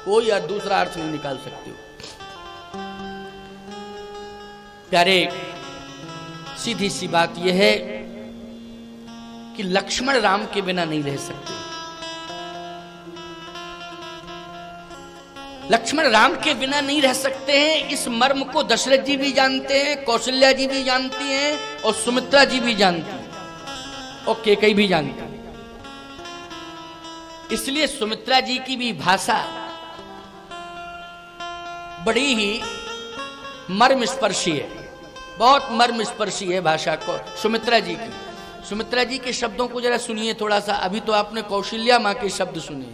कोई और दूसरा अर्थ नहीं निकाल सकते हो। प्यारे, सीधी सी बात यह है कि लक्ष्मण राम के बिना नहीं रह सकते। लक्ष्मण राम के बिना नहीं रह सकते हैं। इस मर्म को दशरथ जी भी जानते हैं, कौशल्या जी भी जानती हैं, और सुमित्रा जी भी जानती हैं, और कैकेयी भी जानती है। इसलिए सुमित्रा जी की भी भाषा बड़ी ही मर्मस्पर्शी है, बहुत मर्मस्पर्शी है भाषा को सुमित्रा जी की। सुमित्रा जी के शब्दों को जरा सुनिए थोड़ा सा। अभी तो आपने कौशल्या माँ के शब्द सुने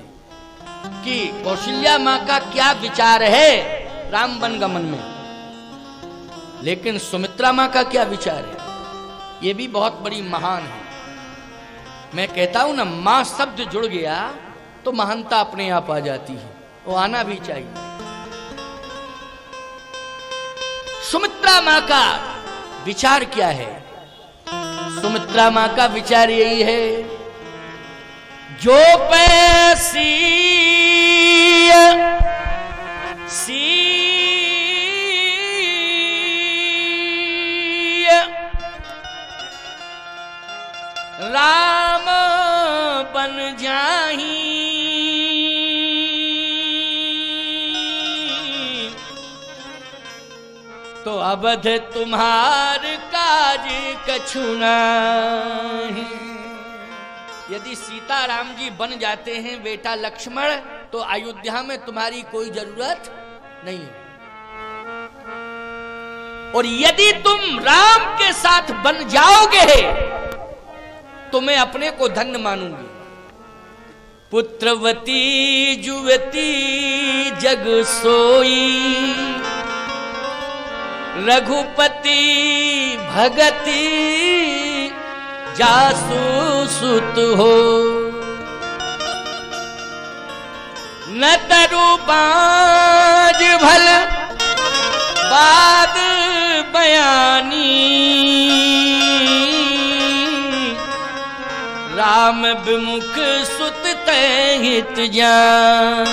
कि कौशल्या माँ का क्या विचार है राम वन गमन में, लेकिन सुमित्रा माँ का क्या विचार है, ये भी बहुत बड़ी महान है। मैं कहता हूं ना, माँ शब्द जुड़ गया तो महानता अपने आप आ जाती है, वो आना भी चाहिए। सुमित्रा माँ का विचार क्या है? सुमित्रा माँ का विचार यही है, जो पैसी राम बन जाही, तो अवध तुम्हार काज कछु नहीं। यदि सीताराम जी बन जाते हैं बेटा लक्ष्मण, तो अयोध्या में तुम्हारी कोई जरूरत नहीं है। और यदि तुम राम के साथ बन जाओगे तो मैं अपने को धन्य मानूंगी। पुत्रवती जुवती जग सोई, रघुपति भगति जासु सुत हो, न तरु बाज भल बाद बयानी, राम विमुख सुत हित जान।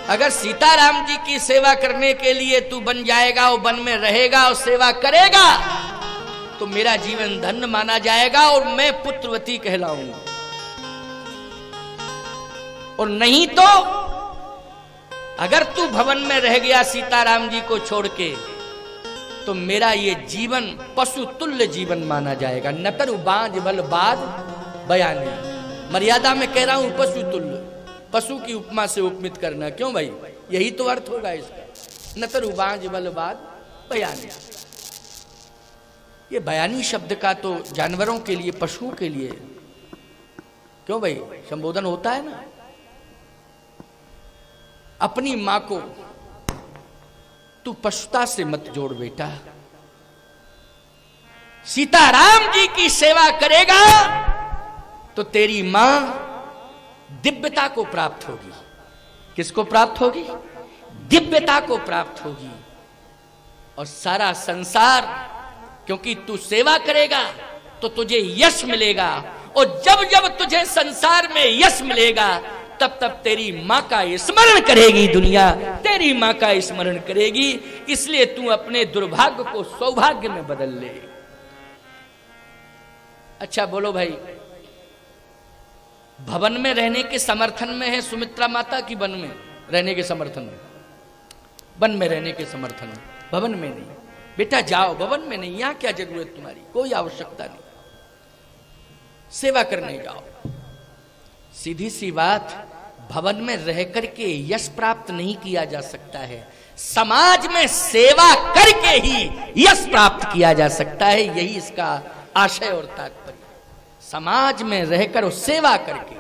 अगर सीताराम जी की सेवा करने के लिए तू बन जाएगा और वन में रहेगा और सेवा करेगा तो मेरा जीवन धन्य माना जाएगा और मैं पुत्रवती कहलाऊंगा। और नहीं तो अगर तू भवन में रह गया सीताराम जी को छोड़ के, तो मेरा ये जीवन पशु तुल्य जीवन माना जाएगा। नतर बांझ बल बाद बयानी, मर्यादा में कह रहा हूं पशु तुल्य, पशु की उपमा से उपमित करना। क्यों भाई, यही तो अर्थ होगा इसका। नतर बांझ बल बाद बयानी, ये बयानी शब्द का तो जानवरों के लिए, पशुओं के लिए, क्यों भाई संबोधन होता है ना। अपनी मां को तू पशुता से मत जोड़ बेटा। सीताराम जी की सेवा करेगा तो तेरी मां दिव्यता को प्राप्त होगी। किसको प्राप्त होगी? दिव्यता को प्राप्त होगी। और सारा संसार, क्योंकि तू सेवा करेगा तो तुझे यश मिलेगा, और जब जब तुझे संसार में यश मिलेगा तब तब तेरी मां का स्मरण करेगी दुनिया, तेरी मां का स्मरण करेगी। इसलिए तू अपने दुर्भाग्य को सौभाग्य में बदल ले। अच्छा बोलो भाई, भवन में रहने के समर्थन में है सुमित्रा माता की वन में रहने के समर्थन में? वन में रहने के समर्थन में, भवन में नहीं। बेटा जाओ, भवन में नहीं, यहां क्या जरूरत तुम्हारी, कोई आवश्यकता नहीं, सेवा करने जाओ। सीधी सी बात, भवन में रह करके यश प्राप्त नहीं किया जा सकता है, समाज में सेवा करके ही यश प्राप्त किया जा सकता है। यही इसका आशय और तात्पर्य। समाज में रहकर और सेवा करके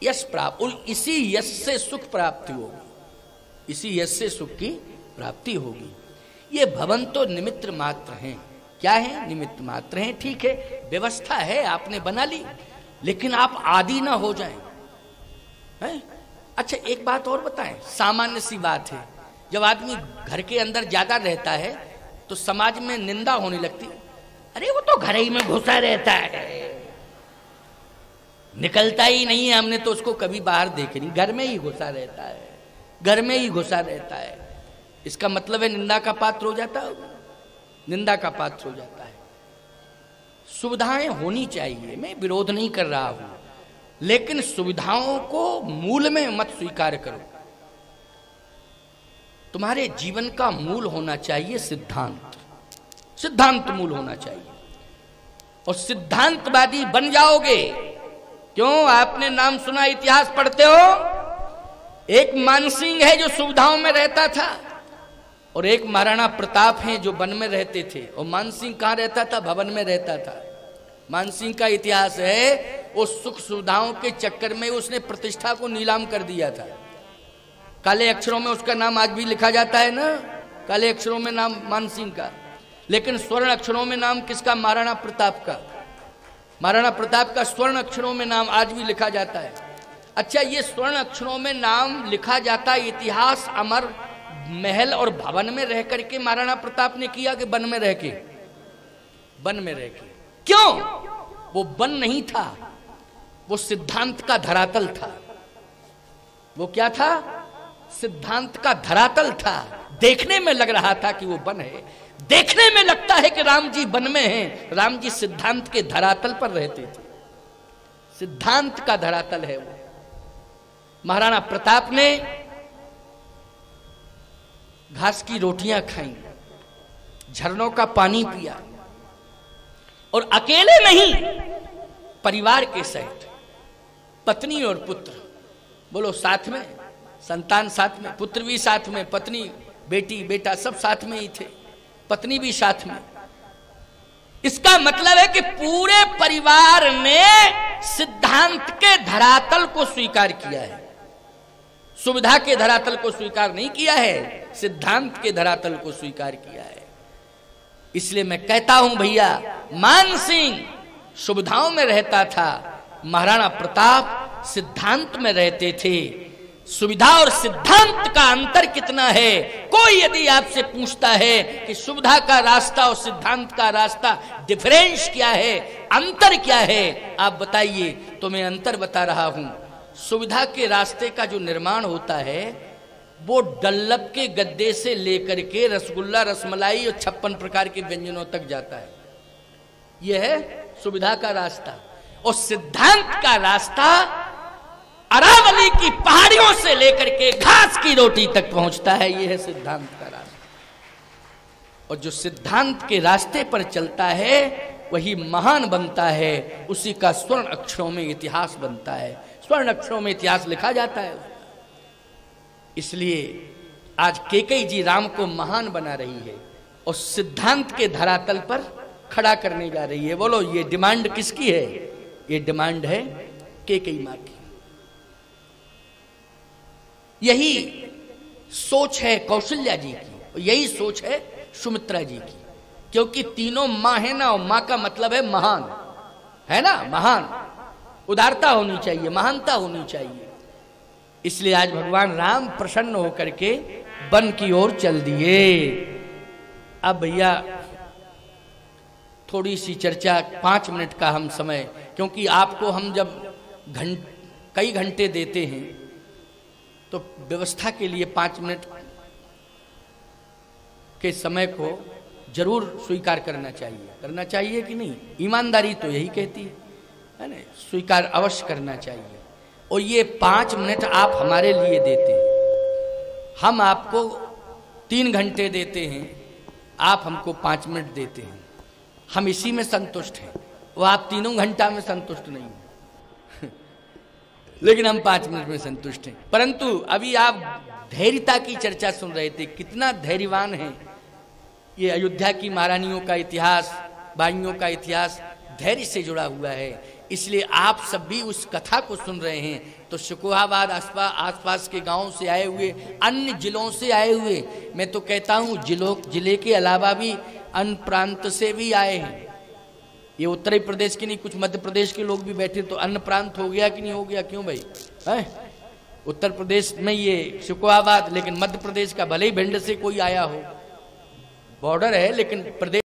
यश प्राप्त, और इसी यश से सुख प्राप्ति होगी, इसी यश से सुख की प्राप्ति होगी। ये भवन तो निमित्त मात्र हैं। क्या है? निमित्त मात्र हैं। ठीक है, व्यवस्था है, आपने बना ली, लेकिन आप आदी ना हो जाएं। है? अच्छा एक बात और बताएं, सामान्य सी बात है, जब आदमी घर के अंदर ज्यादा रहता है तो समाज में निंदा होने लगती, अरे वो तो घर ही में घुसा रहता है। निकलता ही नहीं है, हमने तो उसको कभी बाहर देखे नहीं, घर में ही घुसा रहता है, घर में ही घुसा रहता है। इसका मतलब है निंदा का पात्र हो जाता है, निंदा का पात्र हो जाता है। सुविधाएं होनी चाहिए, मैं विरोध नहीं कर रहा हूं, लेकिन सुविधाओं को मूल में मत स्वीकार करो। तुम्हारे जीवन का मूल होना चाहिए सिद्धांत, सिद्धांत मूल होना चाहिए, और सिद्धांतवादी बन जाओगे। क्यों? आपने नाम सुना, इतिहास पढ़ते हो, एक मानसिंह है जो सुविधाओं में रहता था, और एक महाराणा प्रताप हैं जो वन में रहते थे। और मानसिंह कहां रहता था? भवन में रहता था। मानसिंह का इतिहास है, वो सुख सुविधाओं के चक्कर में उसने प्रतिष्ठा को नीलाम कर दिया था। काले अक्षरों में उसका नाम आज भी लिखा जाता है ना, काले अक्षरों में नाम मानसिंह का, लेकिन स्वर्ण अक्षरों में नाम किसका? महाराणा प्रताप का। महाराणा प्रताप का स्वर्ण अक्षरों में नाम आज भी लिखा जाता है। अच्छा, ये स्वर्ण अक्षरों में नाम लिखा जाता है, इतिहास अमर महल और भवन में रह करके महाराणा प्रताप ने किया कि वन में रह के? वन में रह के। क्यों? वो वन नहीं था, वो सिद्धांत का धरातल था। वो क्या था? सिद्धांत का धरातल था। देखने में लग रहा था कि वो वन है, देखने में लगता है कि राम जी वन में हैं, राम जी सिद्धांत के धरातल पर रहते थे। सिद्धांत का धरातल है वो। महाराणा प्रताप ने घास की रोटियां खाई, झरनों का पानी पिया, और अकेले नहीं, परिवार के सहित, पत्नी और पुत्र, बोलो साथ में, संतान साथ में, पुत्र भी साथ में, पत्नी, बेटी, बेटा सब साथ में ही थे, पत्नी भी साथ में। इसका मतलब है कि पूरे परिवार ने सिद्धांत के धरातल को स्वीकार किया है, सुविधा के धरातल को स्वीकार नहीं किया है, सिद्धांत के धरातल को स्वीकार किया है। इसलिए मैं कहता हूं भैया, मानसिंह सुविधाओं में रहता था, महाराणा प्रताप सिद्धांत में रहते थे। सुविधा और सिद्धांत का अंतर कितना है? कोई यदि आपसे पूछता है कि सुविधा का रास्ता और सिद्धांत का रास्ता डिफरेंस क्या है, अंतर क्या है, आप बताइए, तो मैं अंतर बता रहा हूं। सुविधा के रास्ते का जो निर्माण होता है वो डल्लब के गद्दे से लेकर के रसगुल्ला, रसमलाई और 56 प्रकार के व्यंजनों तक जाता है। यह है सुविधा का रास्ता। और सिद्धांत का रास्ता अरावली की पहाड़ियों से लेकर के घास की रोटी तक पहुंचता है। यह है सिद्धांत का रास्ता। और जो सिद्धांत के रास्ते पर चलता है वही महान बनता है, उसी का स्वर्ण अक्षरों में इतिहास बनता है, स्वर्ण अक्षरों में इतिहास लिखा जाता है। इसलिए आज कैकेयी जी राम को महान बना रही है और सिद्धांत के धरातल पर खड़ा करने जा रही है। बोलो, ये डिमांड किसकी है? ये डिमांड है कैकेयी मां की। यही सोच है कौशल्या जी की, यही सोच है सुमित्रा जी की, क्योंकि तीनों मां है ना, और मां का मतलब है महान, है ना, महान। उदारता होनी चाहिए, महानता होनी चाहिए। इसलिए आज भगवान राम प्रसन्न होकर के वन की ओर चल दिए। अब भैया थोड़ी सी चर्चा, 5 मिनट का हम समय, क्योंकि आपको हम जब कई घंटे देते हैं तो व्यवस्था के लिए 5 मिनट के समय को जरूर स्वीकार करना चाहिए कि नहीं? ईमानदारी तो यही कहती है ना, स्वीकार अवश्य करना चाहिए। और ये 5 मिनट आप हमारे लिए देते हैं, हम आपको 3 घंटे देते हैं, आप हमको 5 मिनट देते हैं, हम इसी में संतुष्ट हैं। वो आप 3 घंटा में संतुष्ट नहीं हैं लेकिन हम 5 मिनट में संतुष्ट हैं। परंतु अभी आप धैर्यता की चर्चा सुन रहे थे, कितना धैर्यवान है। ये अयोध्या की महारानियों का इतिहास, बाइयों का इतिहास धैर्य से जुड़ा हुआ है। इसलिए आप सब भी उस कथा को सुन रहे हैं। तो शिकोहाबाद आसपास के गांवों से आए हुए, अन्य जिलों से आए हुए, मैं तो कहता हूँ जिले के अलावा भी अन्य प्रांत से भी आए हैं। ये उत्तरी प्रदेश के नहीं, कुछ मध्य प्रदेश के लोग भी बैठे, तो अन्य प्रांत हो गया कि नहीं हो गया? क्यों भाई है? उत्तर प्रदेश में ये शिकोहाबाद, लेकिन मध्य प्रदेश का भले ही भिंड से कोई आया हो, बॉर्डर है लेकिन प्रदेश